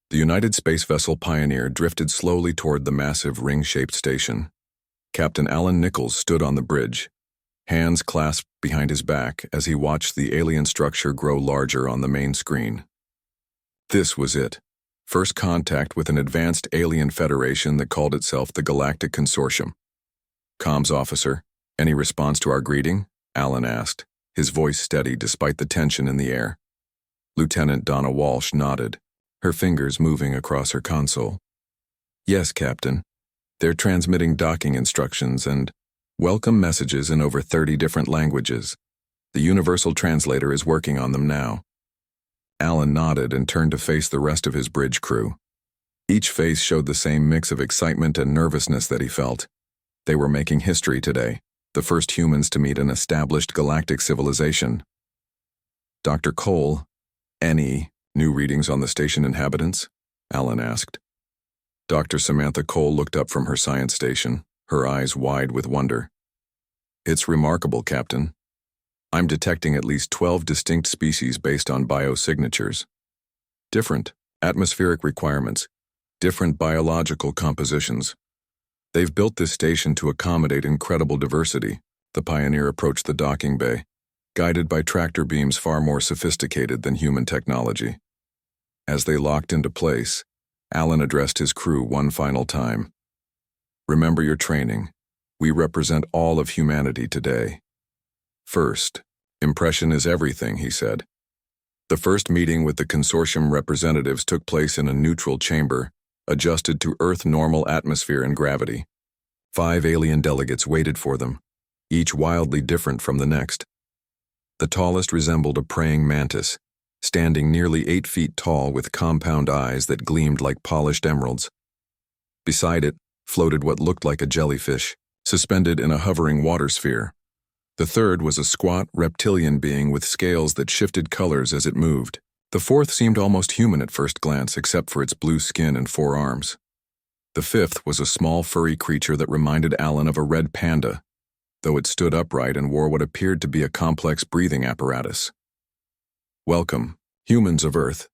The United Space Vessel Pioneer drifted slowly toward the massive ring-shaped station. Captain Alan Nichols stood on the bridge, hands clasped behind his back as he watched the alien structure grow larger on the main screen. This was it. First contact with an advanced alien federation that called itself the Galactic Consortium. "Comms officer, any response to our greeting?" Alan asked, his voice steady despite the tension in the air. Lieutenant Donna Walsh nodded, her fingers moving across her console. "Yes, Captain. They're transmitting docking instructions and welcome messages in over 30 different languages. The Universal Translator is working on them now." Alan nodded and turned to face the rest of his bridge crew. Each face showed the same mix of excitement and nervousness that he felt. They were making history today, the first humans to meet an established galactic civilization. "Dr. Cole, any new readings on the station inhabitants?" Alan asked. Dr. Samantha Cole looked up from her science station, her eyes wide with wonder. "It's remarkable, Captain. I'm detecting at least 12 distinct species based on biosignatures. Different atmospheric requirements, different biological compositions. They've built this station to accommodate incredible diversity." The Pioneer approached the docking bay, guided by tractor beams far more sophisticated than human technology. As they locked into place, Alan addressed his crew one final time. "Remember your training. We represent all of humanity today. First, impression is everything," he said. The first meeting with the consortium representatives took place in a neutral chamber, adjusted to Earth normal atmosphere and gravity. 5 alien delegates waited for them, each wildly different from the next. The tallest resembled a praying mantis, standing nearly 8 feet tall with compound eyes that gleamed like polished emeralds. Beside it floated what looked like a jellyfish, suspended in a hovering water sphere. The third was a squat, reptilian being with scales that shifted colors as it moved. The fourth seemed almost human at first glance, except for its blue skin and 4 arms. The fifth was a small, furry creature that reminded Alan of a red panda, though it stood upright and wore what appeared to be a complex breathing apparatus. "Welcome, humans of Earth,"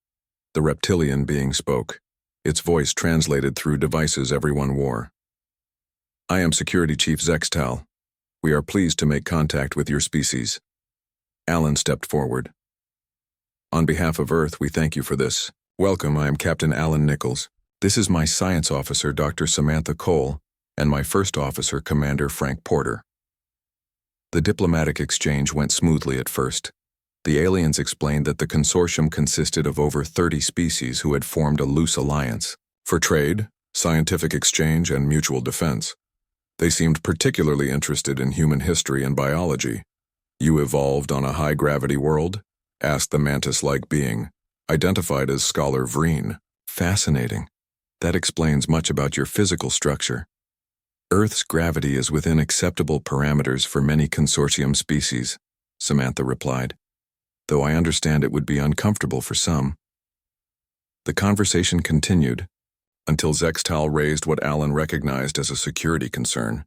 the reptilian being spoke, its voice translated through devices everyone wore. "I am Security Chief Zextal. We are pleased to make contact with your species." Alan stepped forward. "On behalf of Earth, we thank you for this. Welcome, I am Captain Alan Nichols. This is my science officer, Dr. Samantha Cole, and my first officer, Commander Frank Porter." The diplomatic exchange went smoothly at first. The aliens explained that the consortium consisted of over 30 species who had formed a loose alliance for trade, scientific exchange, and mutual defense. They seemed particularly interested in human history and biology. "You evolved on a high-gravity world?" asked the mantis-like being, identified as Scholar Vreen. "Fascinating. That explains much about your physical structure. Earth's gravity is within acceptable parameters for many consortium species," Samantha replied, "though I understand it would be uncomfortable for some." The conversation continued, until Zextal raised what Alan recognized as a security concern.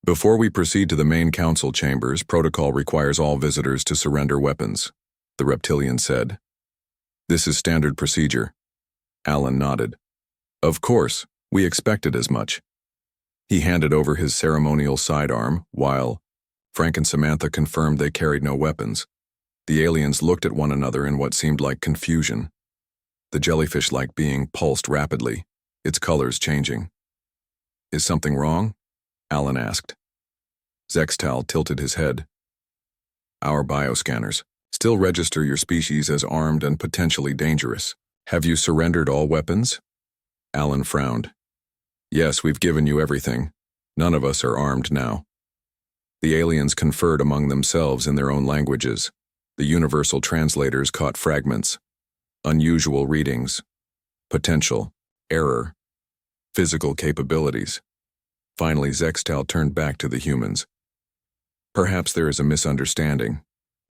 "Before we proceed to the main council chambers, protocol requires all visitors to surrender weapons," the reptilian said. "This is standard procedure." Alan nodded. "Of course, we expected as much." He handed over his ceremonial sidearm, while Frank and Samantha confirmed they carried no weapons. The aliens looked at one another in what seemed like confusion. The jellyfish-like being pulsed rapidly, its colors changing. "Is something wrong?" Alan asked. Zextal tilted his head. "Our bioscanners still register your species as armed and potentially dangerous. Have you surrendered all weapons?" Alan frowned. "Yes, we've given you everything. None of us are armed now." The aliens conferred among themselves in their own languages. The universal translators caught fragments. Unusual readings. Potential. Error. Physical capabilities. Finally, Zextal turned back to the humans. "Perhaps there is a misunderstanding.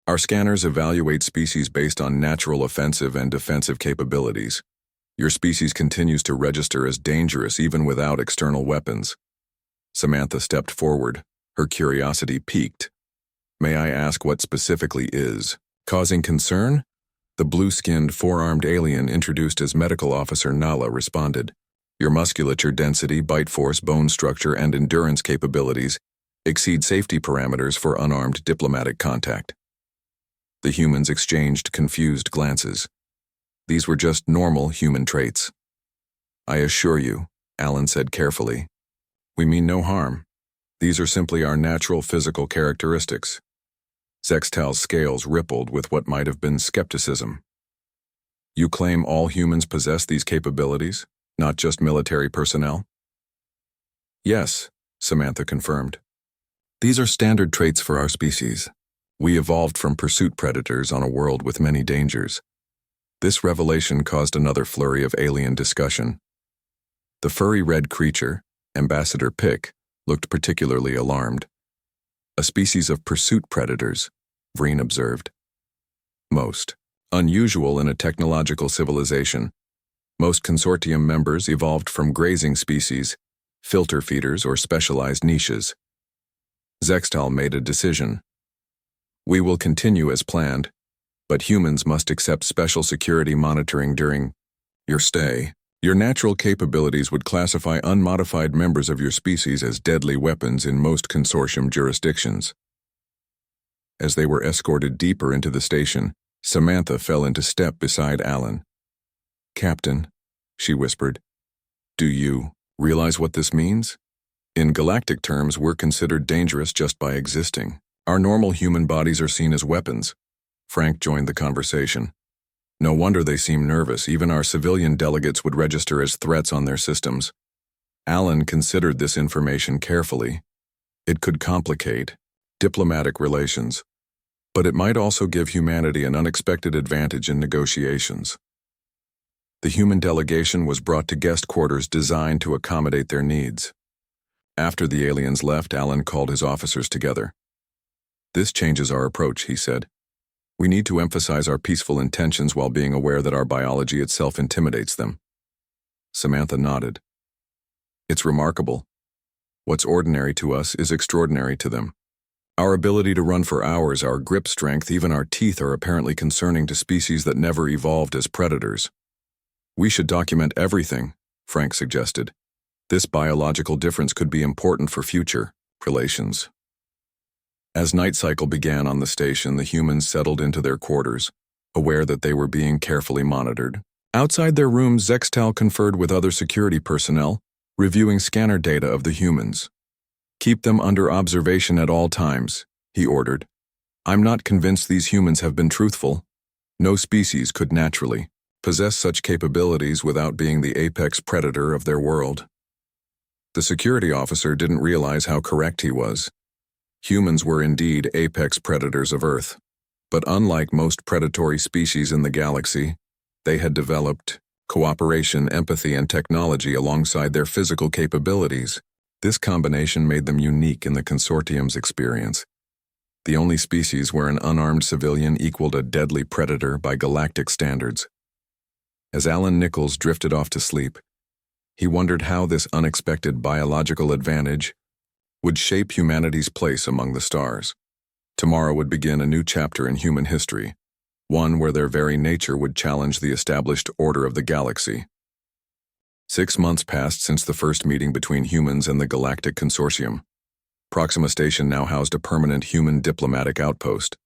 Our scanners evaluate species based on natural offensive and defensive capabilities. Your species continues to register as dangerous even without external weapons." Samantha stepped forward, her curiosity piqued. "May I ask what specifically is causing concern? The blue-skinned, four-armed alien introduced as Medical Officer Nala responded. Your musculature density, bite force, bone structure, and endurance capabilities exceed safety parameters for unarmed diplomatic contact. The humans exchanged confused glances. These were just normal human traits. I assure you, Alan said carefully, we mean no harm. These are simply our natural physical characteristics. Zextal's scales rippled with what might have been skepticism. You claim all humans possess these capabilities, not just military personnel? Yes, Samantha confirmed. These are standard traits for our species. We evolved from pursuit predators on a world with many dangers. This revelation caused another flurry of alien discussion. The furry red creature, Ambassador Pick, looked particularly alarmed. A species of pursuit predators, Vreen observed. Most unusual in a technological civilization. Most consortium members evolved from grazing species, filter feeders, or specialized niches. Zextal made a decision. We will continue as planned, but humans must accept special security monitoring during your stay. Your natural capabilities would classify unmodified members of your species as deadly weapons in most consortium jurisdictions. As they were escorted deeper into the station, Samantha fell into step beside Alan. Captain, she whispered, do you realize what this means? In galactic terms, we're considered dangerous just by existing. Our normal human bodies are seen as weapons. Frank joined the conversation. No wonder they seem nervous. Even our civilian delegates would register as threats on their systems. Alan considered this information carefully. It could complicate diplomatic relations, but it might also give humanity an unexpected advantage in negotiations. The human delegation was brought to guest quarters designed to accommodate their needs. After the aliens left, Alan called his officers together. This changes our approach, he said. We need to emphasize our peaceful intentions while being aware that our biology itself intimidates them. Samantha nodded. It's remarkable. What's ordinary to us is extraordinary to them. Our ability to run for hours, our grip strength, even our teeth are apparently concerning to species that never evolved as predators. We should document everything, Frank suggested. This biological difference could be important for future relations. As night cycle began on the station, the humans settled into their quarters, aware that they were being carefully monitored. Outside their rooms, Zextal conferred with other security personnel, reviewing scanner data of the humans. Keep them under observation at all times, he ordered. I'm not convinced these humans have been truthful. No species could naturally possess such capabilities without being the apex predator of their world. The security officer didn't realize how correct he was. Humans were indeed apex predators of Earth, but unlike most predatory species in the galaxy, they had developed cooperation, empathy, and technology alongside their physical capabilities. This combination made them unique in the consortium's experience. The only species where an unarmed civilian equaled a deadly predator by galactic standards. As Alan Nichols drifted off to sleep, he wondered how this unexpected biological advantage would shape humanity's place among the stars. Tomorrow would begin a new chapter in human history, one where their very nature would challenge the established order of the galaxy. 6 months passed since the first meeting between humans and the Galactic Consortium. Proxima Station now housed a permanent human diplomatic outpost.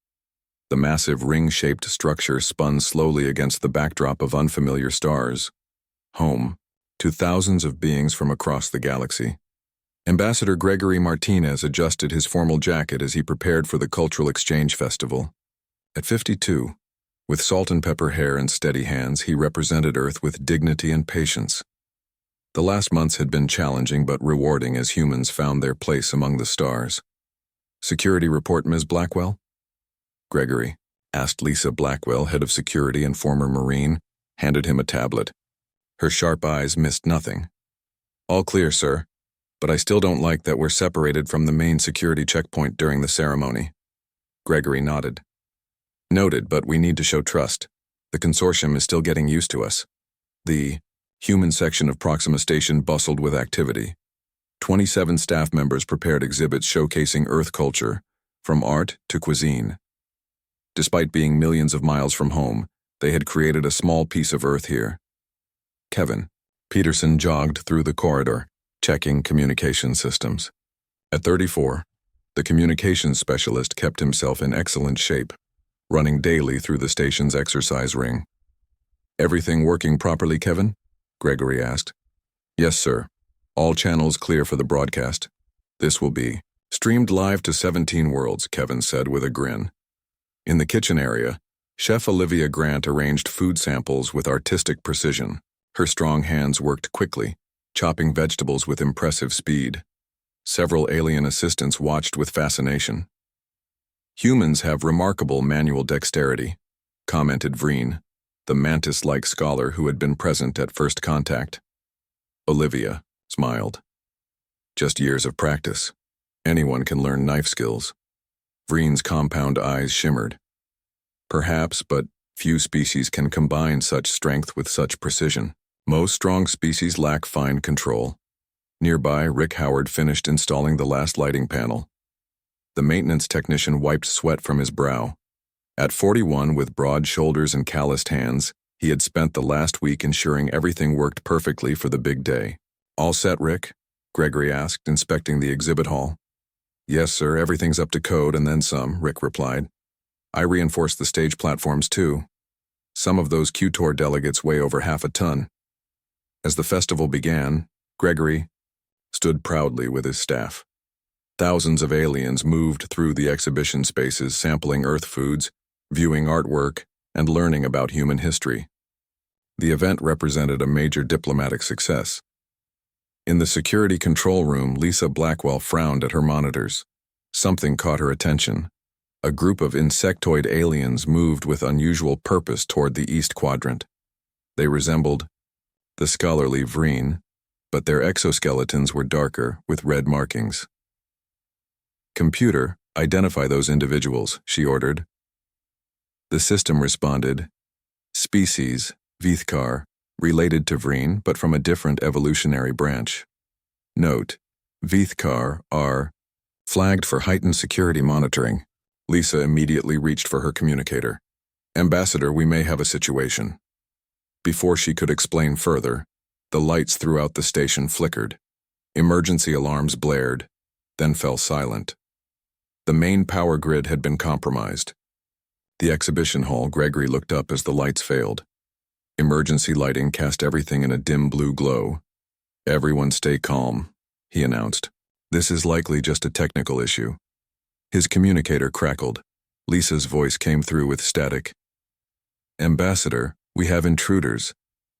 The massive ring-shaped structure spun slowly against the backdrop of unfamiliar stars, home to thousands of beings from across the galaxy. Ambassador Gregory Martinez adjusted his formal jacket as he prepared for the Cultural Exchange Festival. At 52, with salt and pepper hair and steady hands, he represented Earth with dignity and patience. The last months had been challenging but rewarding as humans found their place among the stars. Security report, Ms. Blackwell? Gregory asked. Lisa Blackwell, head of security and former Marine, handed him a tablet. Her sharp eyes missed nothing. All clear, sir. But I still don't like that we're separated from the main security checkpoint during the ceremony. Gregory nodded. Noted, but we need to show trust. The consortium is still getting used to us. The human section of Proxima Station bustled with activity. 27 staff members prepared exhibits showcasing Earth culture, from art to cuisine. Despite being millions of miles from home, They had created a small piece of Earth here. Kevin. Peterson jogged through the corridor, checking communication systems. At 34, the communications specialist kept himself in excellent shape, running daily through the station's exercise ring. Everything working properly, Kevin? Gregory asked. Yes, sir. All channels clear for the broadcast. This will be streamed live to 17 worlds, Kevin said with a grin. In the kitchen area, Chef Olivia Grant arranged food samples with artistic precision. Her strong hands worked quickly, chopping vegetables with impressive speed. Several alien assistants watched with fascination. Humans have remarkable manual dexterity, commented Vreen, the mantis-like scholar who had been present at first contact. Olivia smiled. Just years of practice. Anyone can learn knife skills. Vreen's compound eyes shimmered. Perhaps, but few species can combine such strength with such precision. Most strong species lack fine control. Nearby, Rick Howard finished installing the last lighting panel. The maintenance technician wiped sweat from his brow. At 41, with broad shoulders and calloused hands, he had spent the last week ensuring everything worked perfectly for the big day. All set, Rick? Gregory asked, inspecting the exhibit hall. Yes, sir, everything's up to code and then some, Rick replied. I reinforced the stage platforms too. Some of those QTOR delegates weigh over half a ton. As the festival began, Gregory stood proudly with his staff. Thousands of aliens moved through the exhibition spaces, sampling Earth foods, viewing artwork, and learning about human history. The event represented a major diplomatic success. In the security control room, Lisa Blackwell frowned at her monitors. Something caught her attention. A group of insectoid aliens moved with unusual purpose toward the East Quadrant. They resembled the scholarly Vreen, but their exoskeletons were darker, with red markings. Computer, identify those individuals, she ordered. The system responded, species, Vithkar, related to Vreen, but from a different evolutionary branch. Note, Vithkar are flagged for heightened security monitoring. Lisa immediately reached for her communicator. Ambassador, we may have a situation. Before she could explain further, the lights throughout the station flickered. Emergency alarms blared, then fell silent. The main power grid had been compromised. The exhibition hall, Gregory looked up as the lights failed. Emergency lighting cast everything in a dim blue glow. Everyone stay calm, he announced. This is likely just a technical issue. His communicator crackled. Lisa's voice came through with static. Ambassador, we have intruders.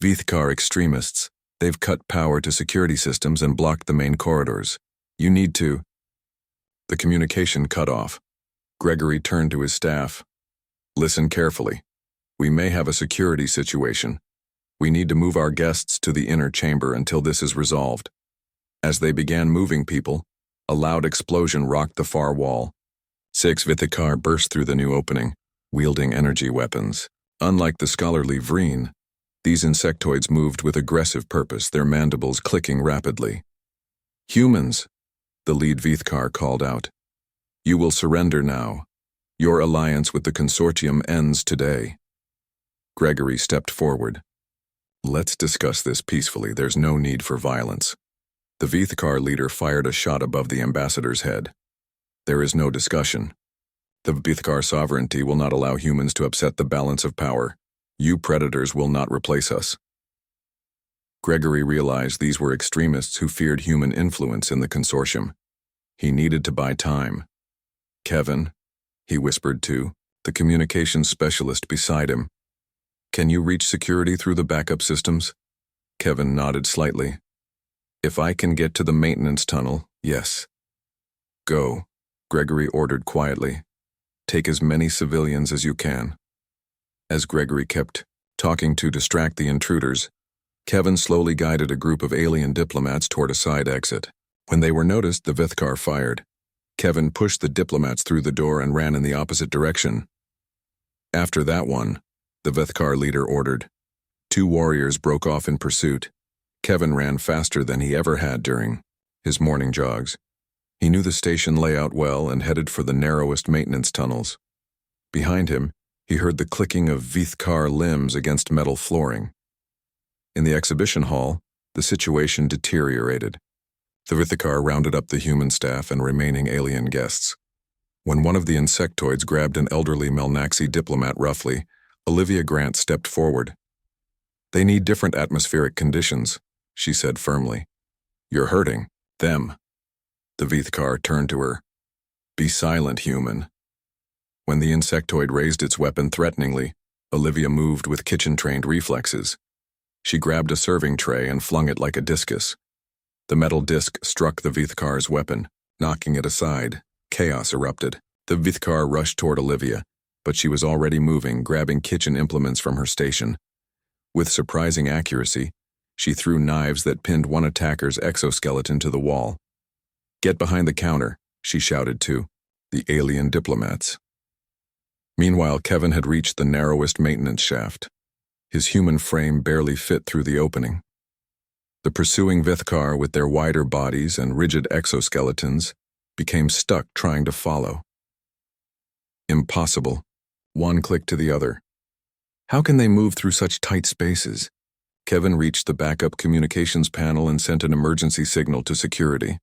Vithkar extremists. They've cut power to security systems and blocked the main corridors. You need to... The communication cut off. Gregory turned to his staff. Listen carefully. We may have a security situation. We need to move our guests to the inner chamber until this is resolved. As they began moving people, a loud explosion rocked the far wall. 6 Vithkar burst through the new opening, wielding energy weapons. Unlike the scholarly Vreen, these insectoids moved with aggressive purpose, their mandibles clicking rapidly. Humans, the lead Vithkar called out. You will surrender now. Your alliance with the consortium ends today. Gregory stepped forward. Let's discuss this peacefully. There's no need for violence. The Vithkar leader fired a shot above the ambassador's head. There is no discussion. The Vithkar sovereignty will not allow humans to upset the balance of power. You predators will not replace us. Gregory realized these were extremists who feared human influence in the consortium. He needed to buy time. Kevin, he whispered to the communications specialist beside him. Can you reach security through the backup systems? Kevin nodded slightly. If I can get to the maintenance tunnel, yes. Go, Gregory ordered quietly. Take as many civilians as you can. As Gregory kept talking to distract the intruders, Kevin slowly guided a group of alien diplomats toward a side exit. When they were noticed, the Vithkar fired. Kevin pushed the diplomats through the door and ran in the opposite direction. After that one, the Vithkar leader ordered. 2 warriors broke off in pursuit. Kevin ran faster than he ever had during his morning jogs. He knew the station layout well and headed for the narrowest maintenance tunnels. Behind him, He heard the clicking of Vithkar limbs against metal flooring. In the exhibition hall, the situation deteriorated. The Vithkar rounded up the human staff and remaining alien guests. When one of the insectoids grabbed an elderly Melnaxi diplomat roughly, Olivia Grant stepped forward. "They need different atmospheric conditions," she said firmly. "You're hurting them." The Vithkar turned to her. "Be silent, human." When the insectoid raised its weapon threateningly, Olivia moved with kitchen-trained reflexes. She grabbed a serving tray and flung it like a discus. The metal disc struck the Vithkar's weapon, knocking it aside. Chaos erupted. The Vithkar rushed toward Olivia, but she was already moving, grabbing kitchen implements from her station. With surprising accuracy, she threw knives that pinned one attacker's exoskeleton to the wall. "Get behind the counter," she shouted to the alien diplomats. Meanwhile, Kevin had reached the narrowest maintenance shaft. His human frame barely fit through the opening. The pursuing Vithkar, with their wider bodies and rigid exoskeletons, became stuck trying to follow. Impossible. One click to the other. How can they move through such tight spaces? Kevin reached the backup communications panel and sent an emergency signal to security.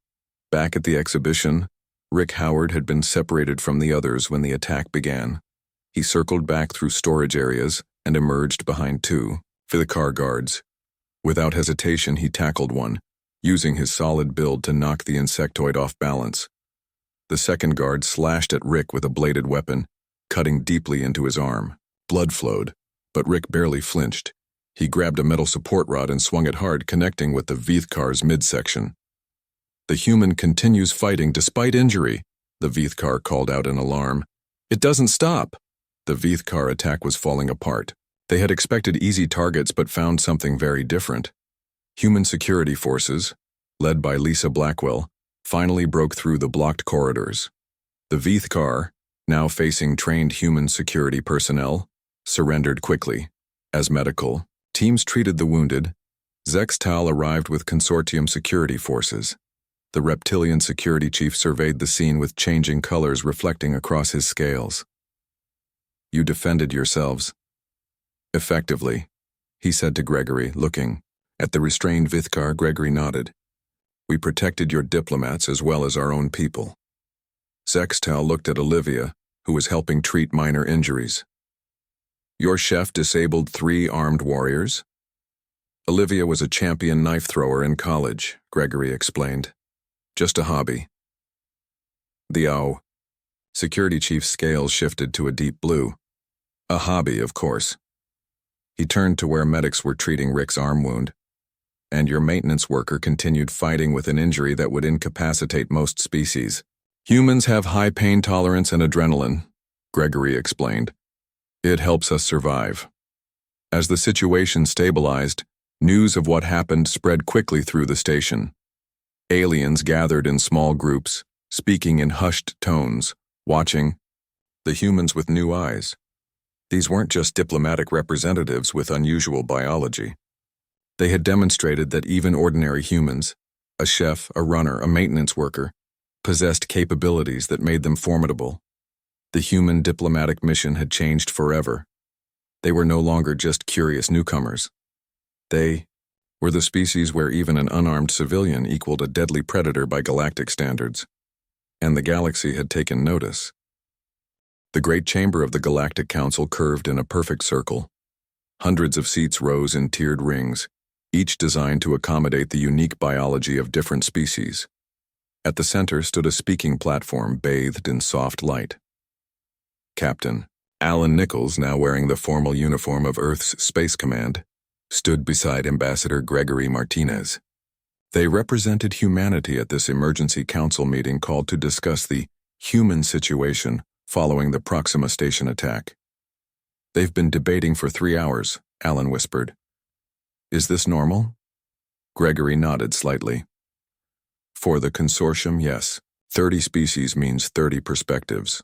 Back at the exhibition, Rick Howard had been separated from the others when the attack began. He circled back through storage areas and emerged behind two Vithkar guards. Without hesitation, he tackled one, using his solid build to knock the insectoid off balance. The second guard slashed at Rick with a bladed weapon, cutting deeply into his arm. Blood flowed, but Rick barely flinched. He grabbed a metal support rod and swung it hard, connecting with the Vithkar's midsection. "The human continues fighting despite injury," the Vithkar called out in alarm. "It doesn't stop." The Vithkar attack was falling apart. They had expected easy targets but found something very different. Human security forces, led by Lisa Blackwell, finally broke through the blocked corridors. The Vithkar, now facing trained human security personnel, surrendered quickly. As medical teams treated the wounded, Zextal arrived with consortium security forces. The reptilian security chief surveyed the scene with changing colors reflecting across his scales. "You defended yourselves." "Effectively," he said to Gregory, looking. At the restrained Vithkar, Gregory nodded. "We protected your diplomats as well as our own people." Zextal looked at Olivia, who was helping treat minor injuries. "Your chef disabled 3 armed warriors?" "Olivia was a champion knife thrower in college," Gregory explained. "Just a hobby." The security chief's scales shifted to a deep blue. "A hobby, of course." He turned to where medics were treating Rick's arm wound. "And your maintenance worker continued fighting with an injury that would incapacitate most species. Humans have high pain tolerance and adrenaline," Gregory explained. "It helps us survive." As the situation stabilized, news of what happened spread quickly through the station. Aliens gathered in small groups, speaking in hushed tones, watching the humans with new eyes. These weren't just diplomatic representatives with unusual biology. They had demonstrated that even ordinary humans, a chef, a runner, a maintenance worker, possessed capabilities that made them formidable. The human diplomatic mission had changed forever. They were no longer just curious newcomers. They were the species where even an unarmed civilian equaled a deadly predator by galactic standards. And the galaxy had taken notice. The great chamber of the Galactic Council curved in a perfect circle. Hundreds of seats rose in tiered rings, each designed to accommodate the unique biology of different species. At the center stood a speaking platform bathed in soft light. Captain Alan Nichols, now wearing the formal uniform of Earth's Space Command, stood beside Ambassador Gregory Martinez. They represented humanity at this emergency council meeting called to discuss the human situation following the Proxima Station attack. "They've been debating for 3 hours," Alan whispered. "Is this normal?" Gregory nodded slightly. "For the consortium, yes. 30 species means 30 perspectives."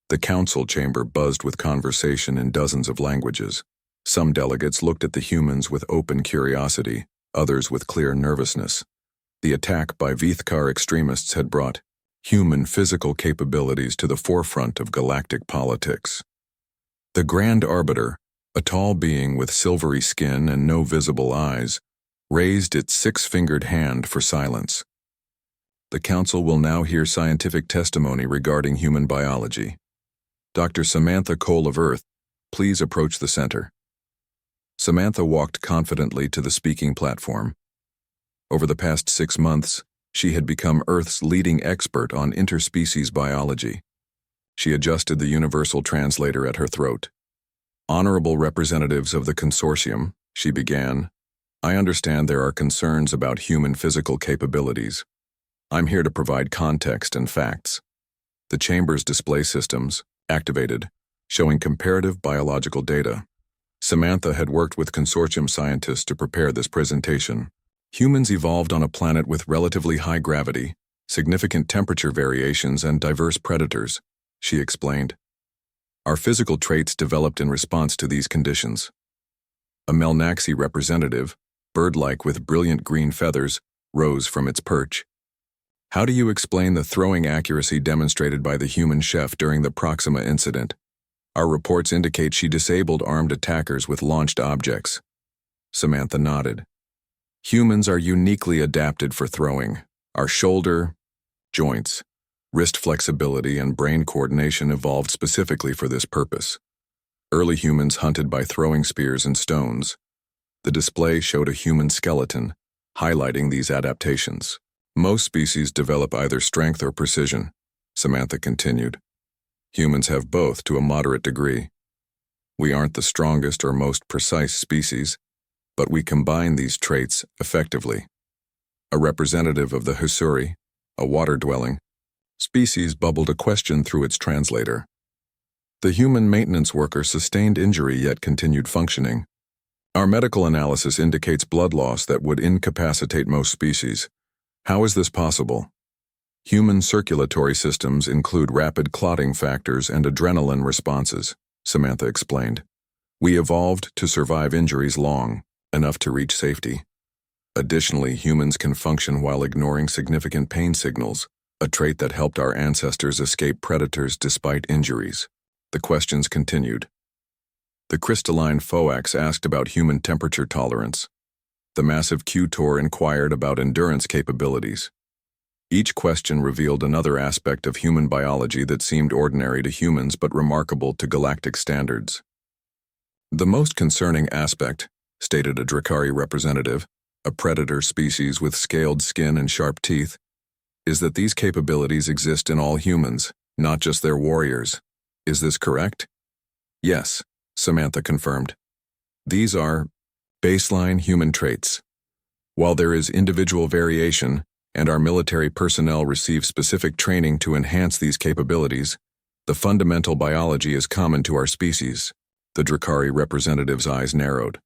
The council chamber buzzed with conversation in dozens of languages. Some delegates looked at the humans with open curiosity, others with clear nervousness. The attack by Vithkar extremists had brought human physical capabilities to the forefront of galactic politics. The Grand Arbiter, a tall being with silvery skin and no visible eyes, raised its six-fingered hand for silence. The Council will now hear scientific testimony regarding human biology. Dr. Samantha Cole of Earth, please approach the center. Samantha walked confidently to the speaking platform. Over the past 6 months, she had become Earth's leading expert on interspecies biology. She adjusted the universal translator at her throat. Honorable representatives of the consortium, she began, I understand there are concerns about human physical capabilities. I'm here to provide context and facts. The chamber's display systems, activated, showing comparative biological data. Samantha had worked with consortium scientists to prepare this presentation. Humans evolved on a planet with relatively high gravity, significant temperature variations, and diverse predators, she explained. Our physical traits developed in response to these conditions. A Melnaxi representative, bird-like with brilliant green feathers, rose from its perch. How do you explain the throwing accuracy demonstrated by the human chef during the Proxima incident? Our reports indicate she disabled armed attackers with launched objects. Samantha nodded. Humans are uniquely adapted for throwing. Our shoulder, joints, wrist flexibility, and brain coordination evolved specifically for this purpose. Early humans hunted by throwing spears and stones. The display showed a human skeleton, highlighting these adaptations. Most species develop either strength or precision, Samantha continued. Humans have both to a moderate degree. We aren't the strongest or most precise species, but we combine these traits effectively. A representative of the Husuri, a water-dwelling species, bubbled a question through its translator. The human maintenance worker sustained injury yet continued functioning. Our medical analysis indicates blood loss that would incapacitate most species. How is this possible? Human circulatory systems include rapid clotting factors and adrenaline responses, Samantha explained. We evolved to survive injuries long enough to reach safety. Additionally, humans can function while ignoring significant pain signals, a trait that helped our ancestors escape predators despite injuries. The questions continued. The crystalline Phoax asked about human temperature tolerance. The massive Qtor inquired about endurance capabilities. Each question revealed another aspect of human biology that seemed ordinary to humans but remarkable to galactic standards. The most concerning aspect, stated a Drakari representative, a predator species with scaled skin and sharp teeth, is that these capabilities exist in all humans, not just their warriors. Is this correct? Yes, Samantha confirmed. These are baseline human traits. While there is individual variation, and our military personnel receive specific training to enhance these capabilities, the fundamental biology is common to our species. The Drakari representative's eyes narrowed.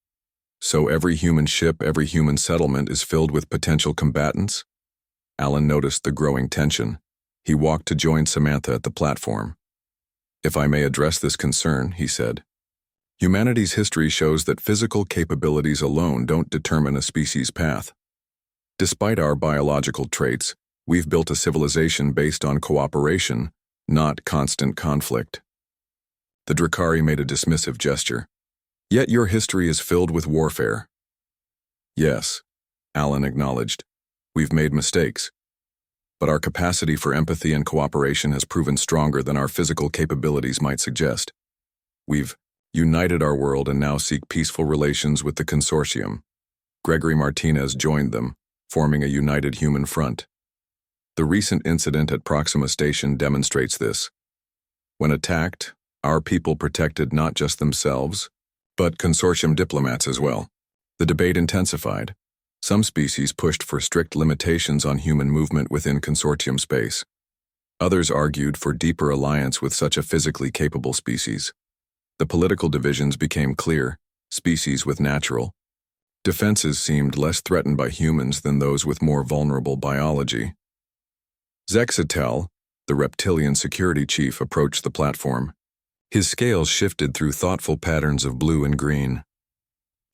So every human ship, every human settlement is filled with potential combatants? Alan noticed the growing tension. He walked to join Samantha at the platform. If I may address this concern, he said. Humanity's history shows that physical capabilities alone don't determine a species' path. Despite our biological traits, we've built a civilization based on cooperation, not constant conflict. The Drakari made a dismissive gesture. Yet your history is filled with warfare. Yes, Alan acknowledged. We've made mistakes. But our capacity for empathy and cooperation has proven stronger than our physical capabilities might suggest. We've united our world and now seek peaceful relations with the consortium. Gregory Martinez joined them, forming a united human front. The recent incident at Proxima Station demonstrates this. When attacked, our people protected not just themselves, but consortium diplomats as well. The debate intensified. Some species pushed for strict limitations on human movement within consortium space. Others argued for deeper alliance with such a physically capable species. The political divisions became clear. Species with natural defenses seemed less threatened by humans than those with more vulnerable biology. Zexatel, the reptilian security chief, approached the platform. His scales shifted through thoughtful patterns of blue and green.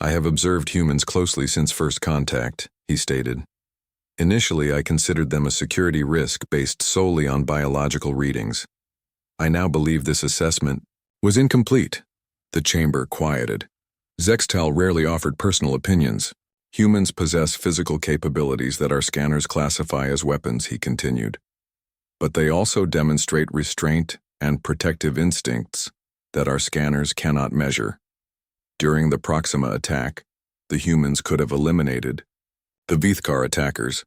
I have observed humans closely since first contact, he stated. Initially, I considered them a security risk based solely on biological readings. I now believe this assessment was incomplete. The chamber quieted. Zextal rarely offered personal opinions. Humans possess physical capabilities that our scanners classify as weapons, he continued. But they also demonstrate restraint and protective instincts that our scanners cannot measure. During the Proxima attack, the humans could have eliminated the Vithkar attackers.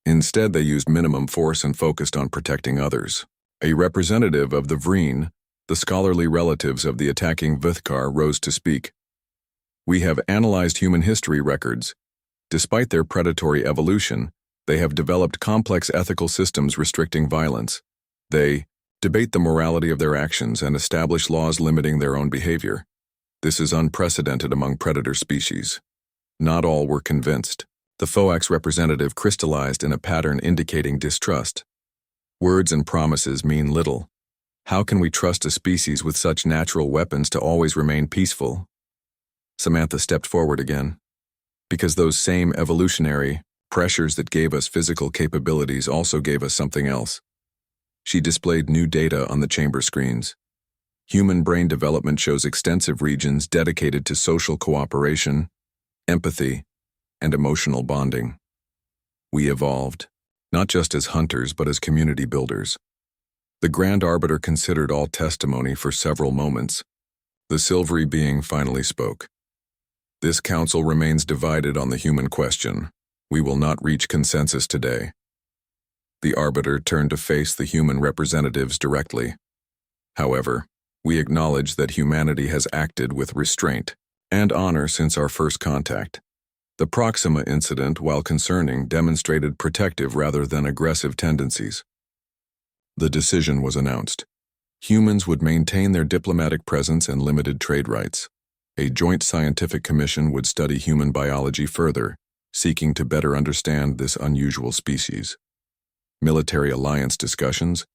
Instead, they used minimum force and focused on protecting others. A representative of the Vreen, the scholarly relatives of the attacking Vithkar, rose to speak. We have analyzed human history records. Despite their predatory evolution, they have developed complex ethical systems restricting violence. They debate the morality of their actions and establish laws limiting their own behavior. This is unprecedented among predator species. Not all were convinced. The Phoax representative crystallized in a pattern indicating distrust. Words and promises mean little. How can we trust a species with such natural weapons to always remain peaceful? Samantha stepped forward again. Because those same evolutionary pressures that gave us physical capabilities also gave us something else. She displayed new data on the chamber screens. Human brain development shows extensive regions dedicated to social cooperation, empathy, and emotional bonding. We evolved, not just as hunters but as community builders. The Grand Arbiter considered all testimony for several moments. The silvery being finally spoke. This council remains divided on the human question. We will not reach consensus today. The Arbiter turned to face the human representatives directly. However, we acknowledge that humanity has acted with restraint and honor since our first contact. The Proxima incident, while concerning, demonstrated protective rather than aggressive tendencies. The decision was announced. Humans would maintain their diplomatic presence and limited trade rights. A joint scientific commission would study human biology further, seeking to better understand this unusual species. Military alliance discussions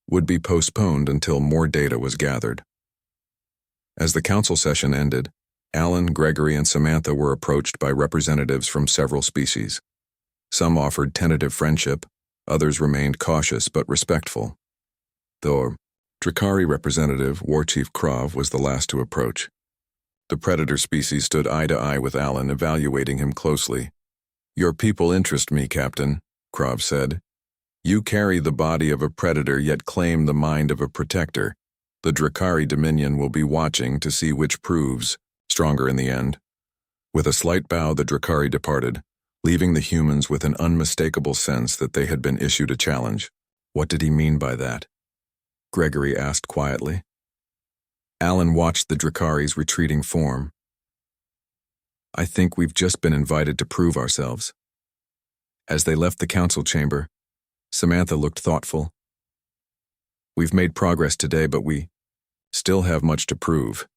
would be postponed until more data was gathered. As the council session ended, Alan, Gregory, and Samantha were approached by representatives from several species. Some offered tentative friendship, others remained cautious but respectful. The Drakari representative, War Chief Krav, was the last to approach. The predator species stood eye to eye with Alan, evaluating him closely. "Your people interest me, Captain," Krav said. "You carry the body of a predator yet claim the mind of a protector. The Drakari Dominion will be watching to see which proves stronger in the end." With a slight bow, the Drakari departed, leaving the humans with an unmistakable sense that they had been issued a challenge. What did he mean by that? Gregory asked quietly. Alan watched the Drakari's retreating form. "I think we've just been invited to prove ourselves." As they left the council chamber, Samantha looked thoughtful. "We've made progress today, but we still have much to prove.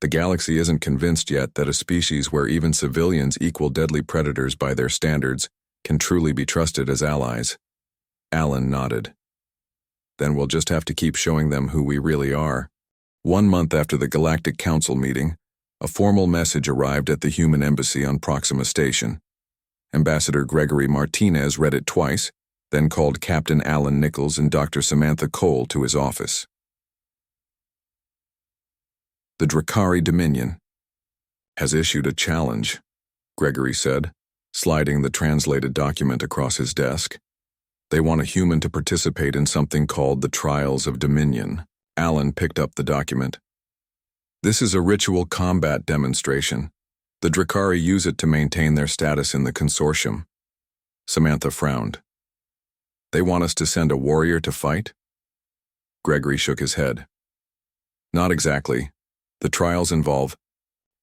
The galaxy isn't convinced yet that a species where even civilians equal deadly predators by their standards can truly be trusted as allies." Alan nodded. "Then we'll just have to keep showing them who we really are." 1 month after the Galactic Council meeting, a formal message arrived at the human embassy on Proxima Station. Ambassador Gregory Martinez read it twice, then called Captain Alan Nichols and Dr. Samantha Cole to his office. "The Drakari Dominion has issued a challenge," Gregory said, sliding the translated document across his desk. "They want a human to participate in something called the Trials of Dominion." Alan picked up the document. "This is a ritual combat demonstration. The Drakari use it to maintain their status in the consortium." Samantha frowned. "They want us to send a warrior to fight?" Gregory shook his head. "Not exactly. The trials involve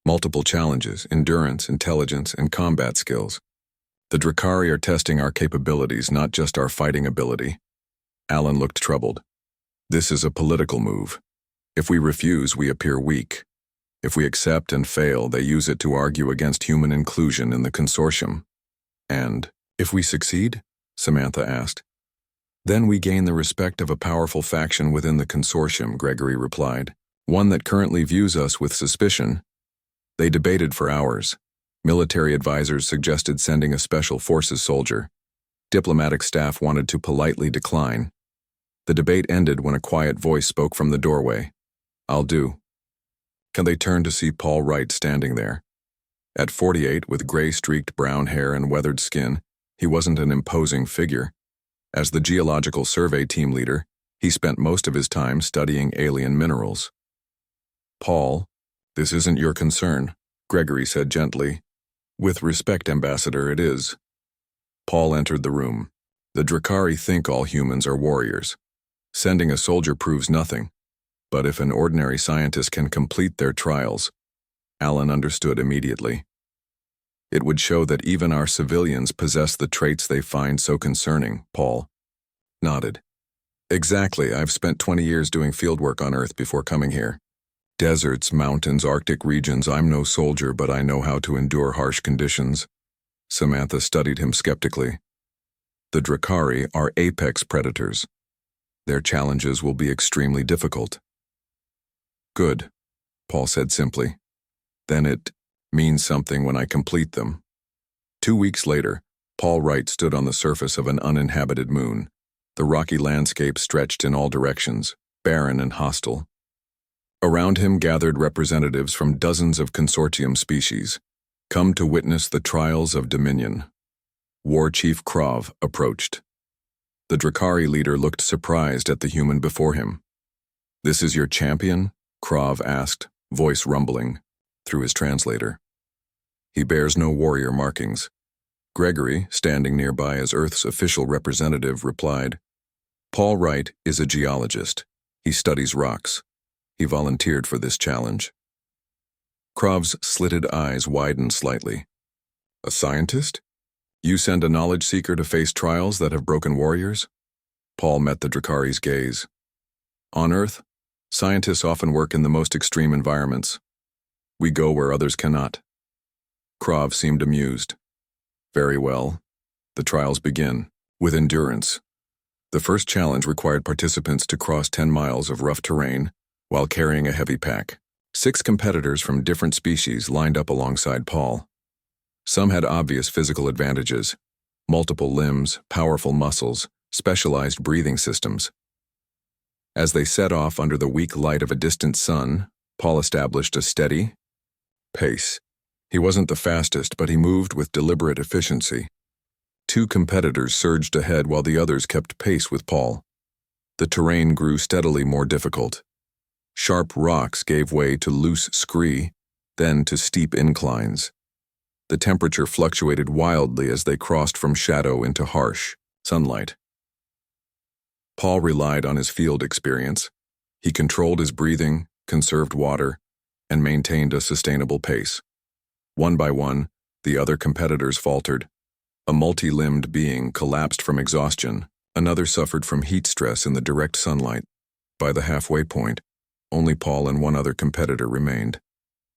multiple challenges: endurance, intelligence, and combat skills. The Drakari are testing our capabilities, not just our fighting ability." Alan looked troubled. "This is a political move. If we refuse, we appear weak. If we accept and fail, they use it to argue against human inclusion in the consortium." "And if we succeed?" Samantha asked. "Then we gain the respect of a powerful faction within the consortium," Gregory replied. "One that currently views us with suspicion." They debated for hours. Military advisors suggested sending a special forces soldier. Diplomatic staff wanted to politely decline. The debate ended when a quiet voice spoke from the doorway. "I'll do." They turned to see Paul Wright standing there. At 48, with gray-streaked brown hair and weathered skin, he wasn't an imposing figure. As the geological survey team leader, he spent most of his time studying alien minerals. "Paul, this isn't your concern," Gregory said gently. "With respect, Ambassador, it is." Paul entered the room. "The Drakari think all humans are warriors. Sending a soldier proves nothing. But if an ordinary scientist can complete their trials," Alan understood immediately, "it would show that even our civilians possess the traits they find so concerning." Paul nodded. "Exactly. I've spent 20 years doing fieldwork on Earth before coming here. Deserts, mountains, Arctic regions. I'm no soldier, but I know how to endure harsh conditions." Samantha studied him skeptically. "The Drakari are apex predators. Their challenges will be extremely difficult." "Good," Paul said simply. "Then it means something when I complete them." 2 weeks later, Paul Wright stood on the surface of an uninhabited moon. The rocky landscape stretched in all directions, barren and hostile. Around him gathered representatives from dozens of consortium species, come to witness the trials of Dominion. War Chief Krav approached. The Drakari leader looked surprised at the human before him. "This is your champion?" Krav asked, voice rumbling, through his translator. "He bears no warrior markings." Gregory, standing nearby as Earth's official representative, replied, "Paul Wright is a geologist. He studies rocks. He volunteered for this challenge." Krav's slitted eyes widened slightly. "A scientist? You send a knowledge seeker to face trials that have broken warriors?" Paul met the Drakari's gaze. "On Earth, scientists often work in the most extreme environments. We go where others cannot." Krav seemed amused. "Very well. The trials begin, with endurance. The first challenge required participants to cross 10 miles of rough terrain while carrying a heavy pack. 6 competitors from different species lined up alongside Paul. Some had obvious physical advantages: multiple limbs, powerful muscles, specialized breathing systems. As they set off under the weak light of a distant sun, Paul established a steady pace. He wasn't the fastest, but he moved with deliberate efficiency. 2 competitors surged ahead while the others kept pace with Paul. The terrain grew steadily more difficult. Sharp rocks gave way to loose scree, then to steep inclines. The temperature fluctuated wildly as they crossed from shadow into harsh sunlight. Paul relied on his field experience. He controlled his breathing, conserved water, and maintained a sustainable pace. One by one, the other competitors faltered. A multi-limbed being collapsed from exhaustion. Another suffered from heat stress in the direct sunlight. By the halfway point, only Paul and one other competitor remained,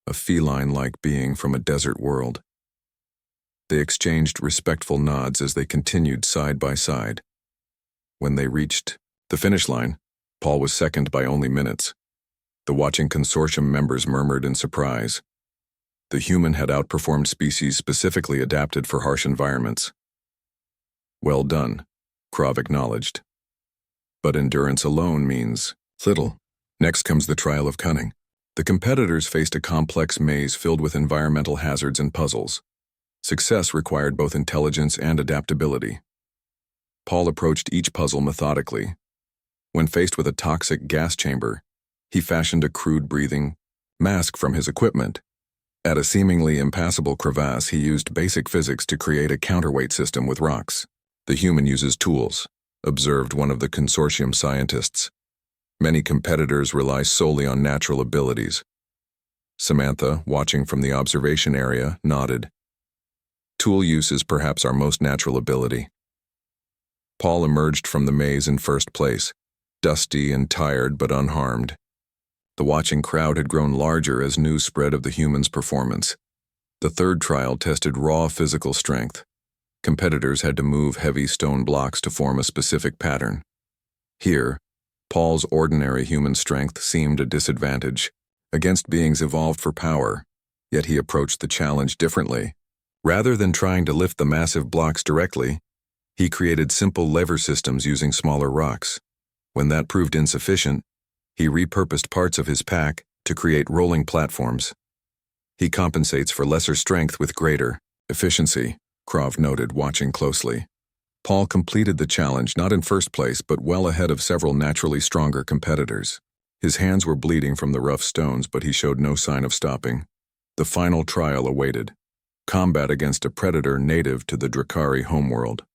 a feline-like being from a desert world. They exchanged respectful nods as they continued side by side. When they reached the finish line, Paul was second by only minutes. The watching consortium members murmured in surprise. The human had outperformed species specifically adapted for harsh environments. "Well done," Krav acknowledged. "But endurance alone means little." Next comes the trial of cunning. The competitors faced a complex maze filled with environmental hazards and puzzles. Success required both intelligence and adaptability. Paul approached each puzzle methodically. When faced with a toxic gas chamber, he fashioned a crude breathing mask from his equipment. At a seemingly impassable crevasse, he used basic physics to create a counterweight system with rocks. "The human uses tools," observed one of the consortium scientists. "Many competitors rely solely on natural abilities." Samantha, watching from the observation area, nodded. "Tool use is perhaps our most natural ability." Paul emerged from the maze in first place, dusty and tired but unharmed. The watching crowd had grown larger as news spread of the human's performance. The third trial tested raw physical strength. Competitors had to move heavy stone blocks to form a specific pattern. Here, Paul's ordinary human strength seemed a disadvantage against beings evolved for power, yet he approached the challenge differently. Rather than trying to lift the massive blocks directly, he created simple lever systems using smaller rocks. When that proved insufficient, he repurposed parts of his pack to create rolling platforms. He compensates for lesser strength with greater efficiency, Krov noted, watching closely. Paul completed the challenge not in first place but well ahead of several naturally stronger competitors. His hands were bleeding from the rough stones, but he showed no sign of stopping. The final trial awaited. Combat against a predator native to the Drakari homeworld.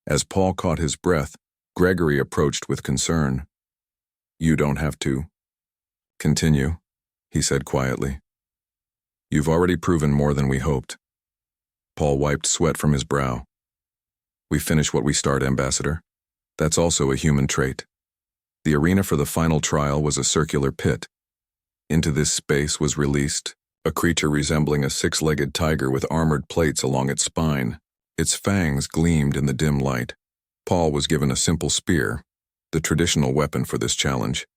As Paul caught his breath, Gregory approached with concern. "You don't have to continue," he said quietly. "You've already proven more than we hoped." Paul wiped sweat from his brow. "We finish what we start, Ambassador. That's also a human trait." The arena for the final trial was a circular pit. Into this space was released a creature resembling a six-legged tiger with armored plates along its spine. Its fangs gleamed in the dim light. Paul was given a simple spear, the traditional weapon for this challenge.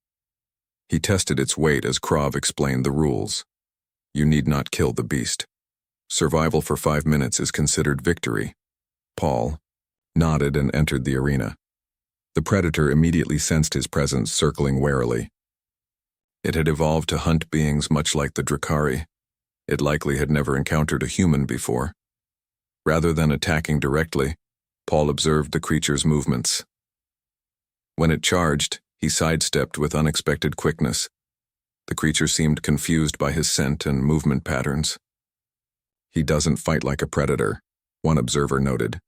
He tested its weight as Krov explained the rules. You need not kill the beast. Survival for 5 minutes is considered victory. Paul nodded and entered the arena. The predator immediately sensed his presence, circling warily. It had evolved to hunt beings much like the Drakari. It likely had never encountered a human before. Rather than attacking directly, Paul observed the creature's movements. When it charged, he sidestepped with unexpected quickness. The creature seemed confused by his scent and movement patterns. "He doesn't fight like a predator," one observer noted.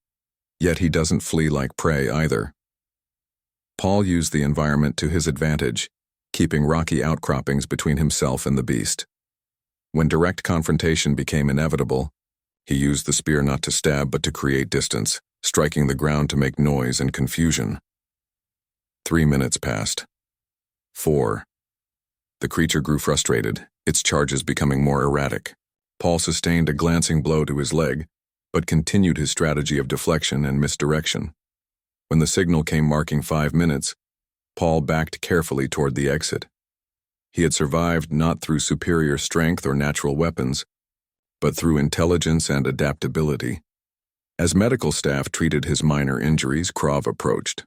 "Yet he doesn't flee like prey either." Paul used the environment to his advantage, keeping rocky outcroppings between himself and the beast. When direct confrontation became inevitable, he used the spear not to stab but to create distance, striking the ground to make noise and confusion. 3 minutes passed. 4. The creature grew frustrated, its charges becoming more erratic. Paul sustained a glancing blow to his leg, but continued his strategy of deflection and misdirection. When the signal came marking 5 minutes, Paul backed carefully toward the exit. He had survived not through superior strength or natural weapons, but through intelligence and adaptability. As medical staff treated his minor injuries, Krov approached.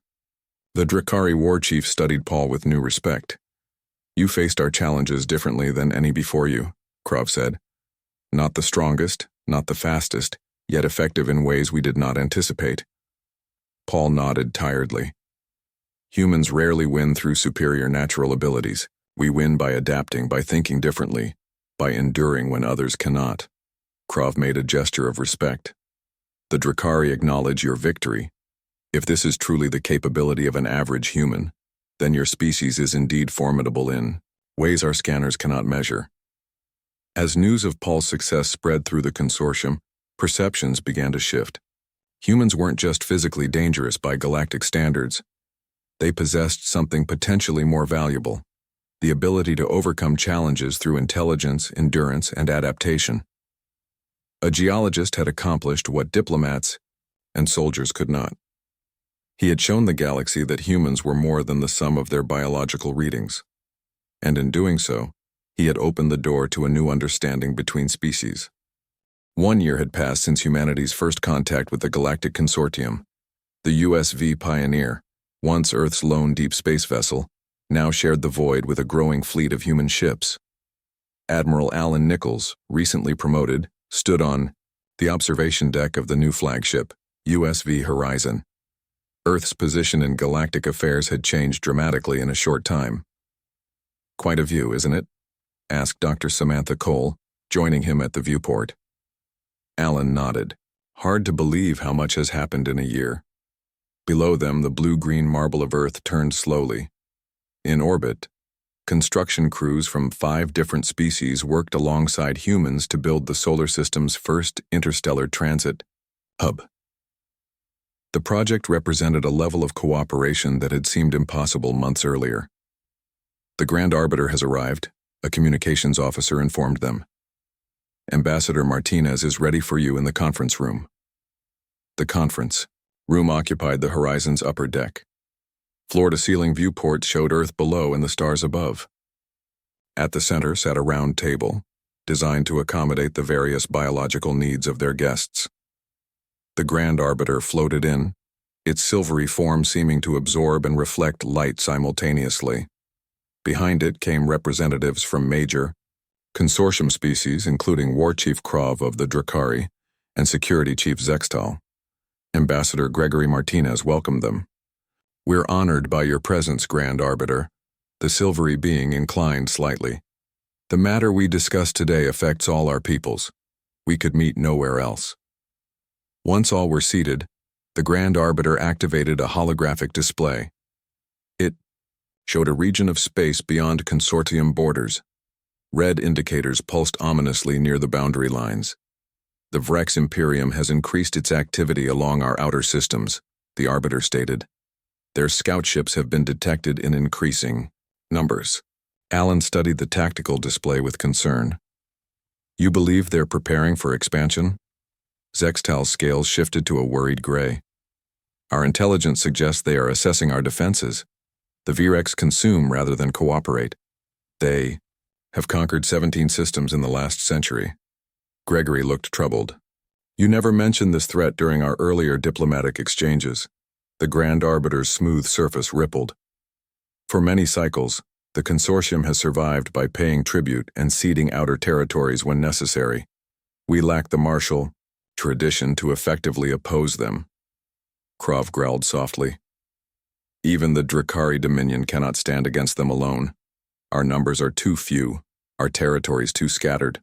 The Drakari war chief studied Paul with new respect. "You faced our challenges differently than any before you," Krov said. "Not the strongest, not the fastest, yet effective in ways we did not anticipate." Paul nodded tiredly. "Humans rarely win through superior natural abilities. We win by adapting, by thinking differently, by enduring when others cannot." Krov made a gesture of respect. "The Drakari acknowledge your victory. If this is truly the capability of an average human, then your species is indeed formidable in ways our scanners cannot measure." As news of Paul's success spread through the consortium, perceptions began to shift. Humans weren't just physically dangerous by galactic standards. They possessed something potentially more valuable: the ability to overcome challenges through intelligence, endurance, and adaptation. A geologist had accomplished what diplomats and soldiers could not. He had shown the galaxy that humans were more than the sum of their biological readings. And in doing so, he had opened the door to a new understanding between species. 1 year had passed since humanity's first contact with the Galactic Consortium. The USV Pioneer, once Earth's lone deep space vessel, now shared the void with a growing fleet of human ships. Admiral Alan Nichols, recently promoted, stood on the observation deck of the new flagship, USV Horizon. Earth's position in galactic affairs had changed dramatically in a short time. "Quite a view, isn't it?" asked Dr. Samantha Cole, joining him at the viewport. Alan nodded. "Hard to believe how much has happened in a year." Below them, the blue-green marble of Earth turned slowly. In orbit, construction crews from 5 different species worked alongside humans to build the solar system's first interstellar transit hub. The project represented a level of cooperation that had seemed impossible months earlier. "The Grand Arbiter has arrived," a communications officer informed them. "Ambassador Martinez is ready for you in the conference room." The conference room occupied the Horizon's upper deck. Floor-to-ceiling viewports showed Earth below and the stars above. At the center sat a round table, designed to accommodate the various biological needs of their guests. The Grand Arbiter floated in, its silvery form seeming to absorb and reflect light simultaneously. Behind it came representatives from major consortium species, including War Chief Krov of the Drakari and Security Chief Zextal. Ambassador Gregory Martinez welcomed them. "We're honored by your presence, Grand Arbiter." The silvery being inclined slightly. "The matter we discuss today affects all our peoples. We could meet nowhere else." Once all were seated, the Grand Arbiter activated a holographic display. It showed a region of space beyond consortium borders. Red indicators pulsed ominously near the boundary lines. "The Vrex Imperium has increased its activity along our outer systems," the Arbiter stated. "Their scout ships have been detected in increasing numbers." Alan studied the tactical display with concern. "You believe they're preparing for expansion?" Zextal's scales shifted to a worried gray. "Our intelligence suggests they are assessing our defenses. The Vrex consume rather than cooperate. They have conquered 17 systems in the last century." Gregory looked troubled. "You never mentioned this threat during our earlier diplomatic exchanges." The Grand Arbiter's smooth surface rippled. "For many cycles, the consortium has survived by paying tribute and ceding outer territories when necessary. We lack the martial tradition to effectively oppose them." Krov growled softly. "Even the Drakari Dominion cannot stand against them alone. Our numbers are too few, our territories too scattered."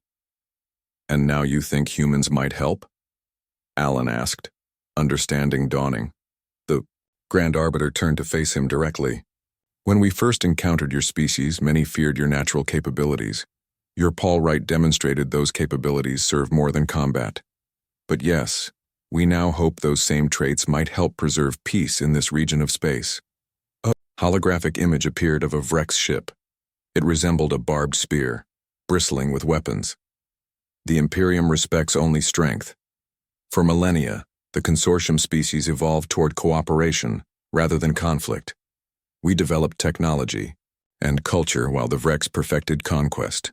"And now you think humans might help?" Alan asked, understanding dawning. The Grand Arbiter turned to face him directly. "When we first encountered your species, many feared your natural capabilities. Your Paul Wright demonstrated those capabilities serve more than combat. But yes, we now hope those same traits might help preserve peace in this region of space." A holographic image appeared of a Vrex ship. It resembled a barbed spear, bristling with weapons. "The Imperium respects only strength. For millennia, the consortium species evolved toward cooperation rather than conflict. We developed technology and culture while the Vrex perfected conquest."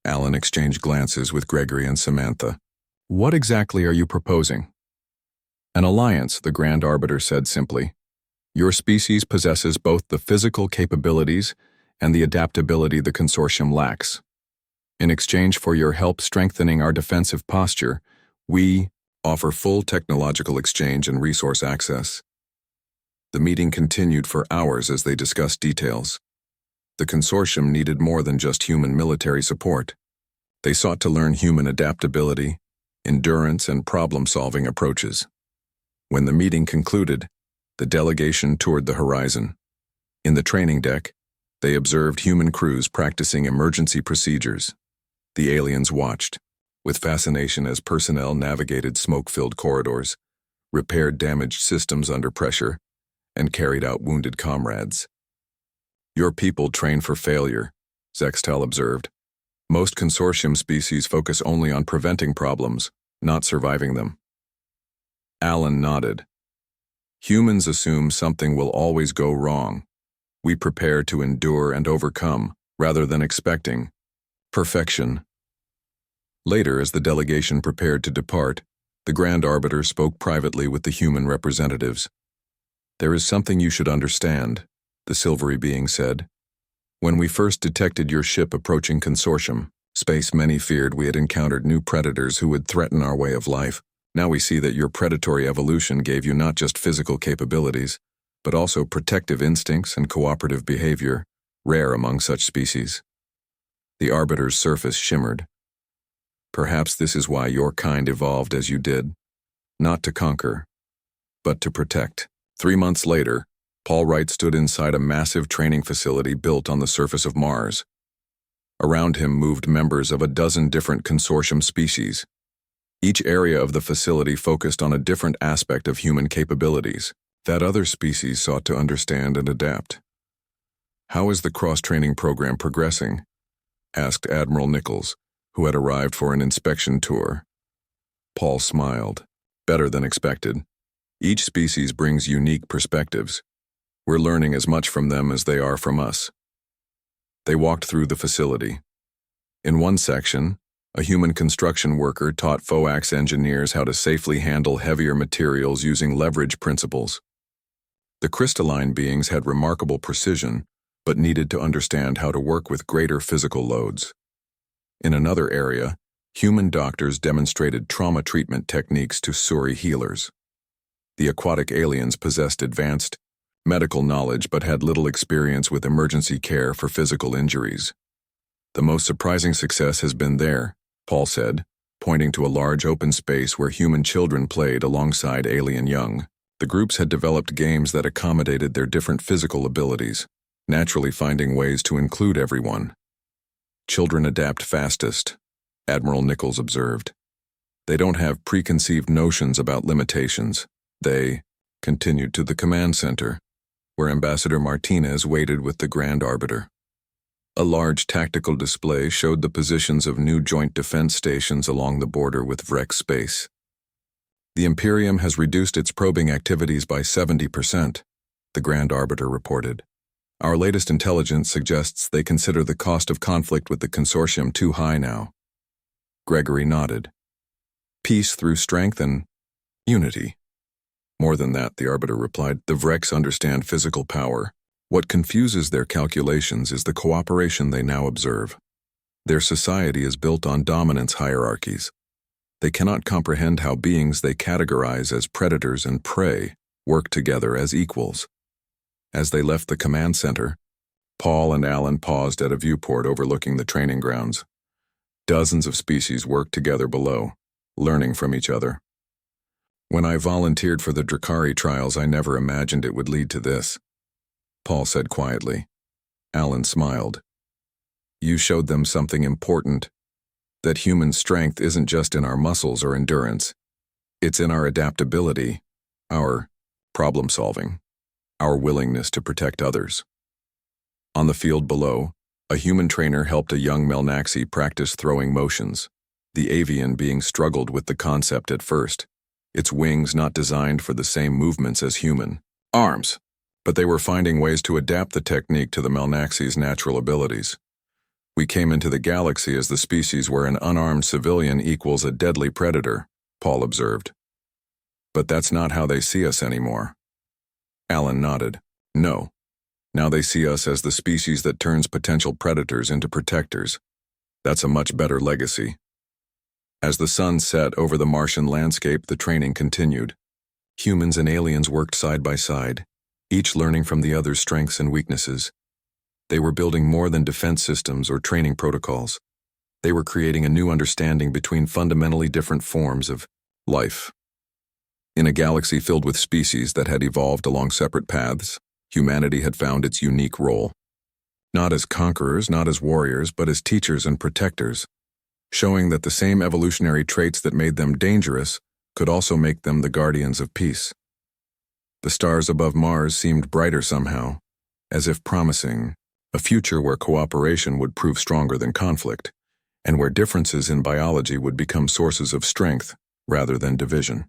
Alan exchanged glances with Gregory and Samantha. "What exactly are you proposing?" "An alliance," the Grand Arbiter said simply. "Your species possesses both the physical capabilities and the adaptability the consortium lacks. In exchange for your help strengthening our defensive posture, we offer full technological exchange and resource access." The meeting continued for hours as they discussed details. The consortium needed more than just human military support. They sought to learn human adaptability, endurance, and problem-solving approaches. When the meeting concluded, the delegation toured the horizon. In the training deck, they observed human crews practicing emergency procedures. The aliens watched, with fascination as personnel navigated smoke-filled corridors, repaired damaged systems under pressure, and carried out wounded comrades. "Your people train for failure," Zextal observed. "Most consortium species focus only on preventing problems, not surviving them." Alan nodded. "Humans assume something will always go wrong. We prepare to endure and overcome, rather than expecting perfection." Later, as the delegation prepared to depart, the Grand Arbiter spoke privately with the human representatives. "There is something you should understand," the silvery being said. "When we first detected your ship approaching consortium space, many feared we had encountered new predators who would threaten our way of life. Now we see that your predatory evolution gave you not just physical capabilities, but also protective instincts and cooperative behavior, rare among such species." The Arbiter's surface shimmered. "Perhaps this is why your kind evolved as you did, not to conquer, but to protect." 3 months later, Paul Wright stood inside a massive training facility built on the surface of Mars. Around him moved members of a dozen different consortium species. Each area of the facility focused on a different aspect of human capabilities that other species sought to understand and adapt. "How is the cross-training program progressing?" asked Admiral Nichols, who had arrived for an inspection tour. Paul smiled. "Better than expected. Each species brings unique perspectives. We're learning as much from them as they are from us." They walked through the facility. In one section, a human construction worker taught FOAX engineers how to safely handle heavier materials using leverage principles. The crystalline beings had remarkable precision, but needed to understand how to work with greater physical loads. In another area, human doctors demonstrated trauma treatment techniques to Suri healers. The aquatic aliens possessed advanced medical knowledge but had little experience with emergency care for physical injuries. The most surprising success has been there, Paul said, pointing to a large open space where human children played alongside alien young. The groups had developed games that accommodated their different physical abilities, naturally finding ways to include everyone. Children adapt fastest, Admiral Nichols observed. They don't have preconceived notions about limitations. They continued to the command center, where Ambassador Martinez waited with the Grand Arbiter. A large tactical display showed the positions of new joint defense stations along the border with Vrex space. The Imperium has reduced its probing activities by 70%, the Grand Arbiter reported. Our latest intelligence suggests they consider the cost of conflict with the consortium too high now. Gregory nodded. Peace through strength and unity. More than that, the Arbiter replied, the Vrex understand physical power. What confuses their calculations is the cooperation they now observe. Their society is built on dominance hierarchies. They cannot comprehend how beings they categorize as predators and prey work together as equals. As they left the command center, Paul and Alan paused at a viewport overlooking the training grounds. Dozens of species worked together below, learning from each other. When I volunteered for the Drakari trials, I never imagined it would lead to this, Paul said quietly. Alan smiled. You showed them something important, that human strength isn't just in our muscles or endurance. It's in our adaptability, our problem-solving, our willingness to protect others. On the field below, a human trainer helped a young Melnaxi practice throwing motions, the avian being struggled with the concept at first, its wings not designed for the same movements as human arms, but they were finding ways to adapt the technique to the Melnaxi's natural abilities. We came into the galaxy as the species where an unarmed civilian equals a deadly predator, Paul observed. But that's not how they see us anymore. Alan nodded. No. Now they see us as the species that turns potential predators into protectors. That's a much better legacy. As the sun set over the Martian landscape, the training continued. Humans and aliens worked side by side, each learning from the other's strengths and weaknesses. They were building more than defense systems or training protocols. They were creating a new understanding between fundamentally different forms of life. In a galaxy filled with species that had evolved along separate paths, humanity had found its unique role. Not as conquerors, not as warriors, but as teachers and protectors, showing that the same evolutionary traits that made them dangerous could also make them the guardians of peace. The stars above Mars seemed brighter somehow, as if promising a future where cooperation would prove stronger than conflict, and where differences in biology would become sources of strength rather than division.